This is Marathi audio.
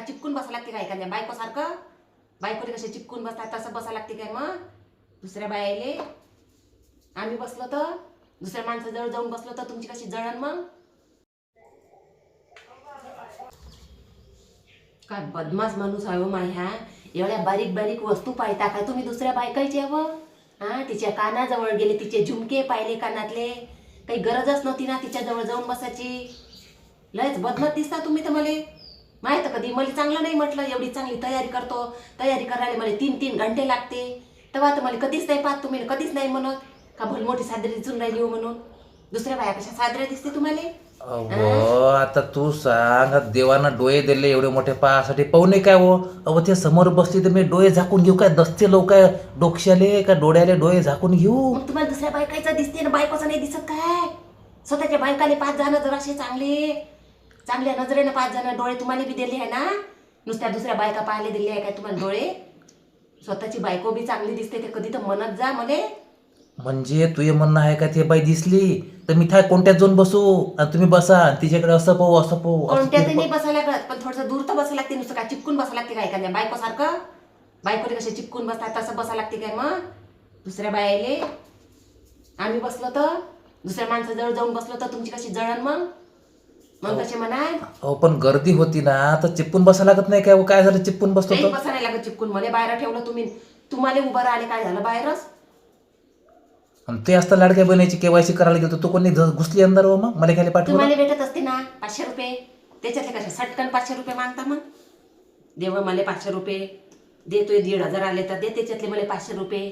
चिपकून बसा लागते काय एखाद्या बायकोसारखं? बायकोले कसे चिपकून बसतात तसं बसा लागते काय? मग दुसऱ्या बायाले आम्ही बसलो तर दुसऱ्या माणसाजवळ जाऊन बसलो तर तुमची कशी जळण? मग काय बदमाश माणूस आहे हो ह्या. एवढ्या बारीक बारीक वस्तू पाहता काय तुम्ही दुसऱ्या बायकाच्या? व हा तिच्या कानाजवळ गेले, तिचे झुमके पाहिले कानातले. काही गरजच नव्हती ना तिच्याजवळ जाऊन बसायची. लयच बदमाश दिसता तुम्ही तर. मला माहित कधी मला चांगलं नाही म्हटलं. एवढी चांगली तयारी करतो, तयारी करायला मला 3-3 घंटे लागते. तेव्हा तर मला कधीच नाही पाहत तुम्ही, कधीच नाही म्हणत का भल मोठी सादरी दिसून राहिली हो म्हणून. दुसऱ्या बाया कशा सादऱ्या दिसते तुम्हाला? अहो आता तू सांग, देवानं डोळे दिले एवढे मोठे पाहासाठी, पाहू नये काय हो? अहो ते समोर बसली तर मी डोळे झाकून घेऊ काय? दसते लोक काय डोक्याले का डोळ्याले डोळे झाकून घेऊ? मग तुम्हाला दुसऱ्या बायकाचं दिसते ना, बायकोचं नाही दिसत काय? स्वतःच्या बायकाले 5 जण जराशे चांगल्या नजरेनं 5 जण डोळे तुम्हाला बी दिले आहे ना. नुसत्या दुसऱ्या बायका पाहायला दिले आहे काय तुम्हाला डोळे? स्वतःची बायको बी चांगली दिसते ते कधी तर म्हणत जा मले. म्हणजे तुझे म्हणणं आहे का ते बाई दिसली तर मी काय कोणत्यात जाऊन बसू आणि तुम्ही बसा आणि तिच्याकडे असं पाहू असं पाहू असं कोणत्यातही नाही बसायला लागत, पण थोडंसं दूर तर बसायला लागते. नुसतं काय चिपकून बसायला लागते काय एखाद्या बायकोसारखं? बायकोले कसे चिपकून बसतात तसं बसायला लागते काय? मग दुसऱ्या बायाले आम्ही बसलो तर दुसऱ्या माणसाजवळ जाऊन बसलो तर तुमची कशी जळण? मग कसे म्हणाय? अहो पण गर्दी होती ना तर चिपकून बसायला लागत नाही काय? हो काय झालं चिपकून बसतो नाही तर? बसायला लागत चिपकून. मला बाहेर ठेवलं तुम्ही, तुम्हाला उभं राहिले काय झालं बाहेरच? आणि ते असतं लाडक्या बहिणीची केवायसी करायला गेलो तू कोणी घुसली अंदर? हो मग मला खाली पाठवलं. तुम्हाला भेटत असते ना 500 रुपये. त्याच्यातले कसे सटकन 500 रुपये मागता? मग देव मला 500 रुपये देतोय. 1,500 आले तर दे त्याच्यातले मला 500 रुपये.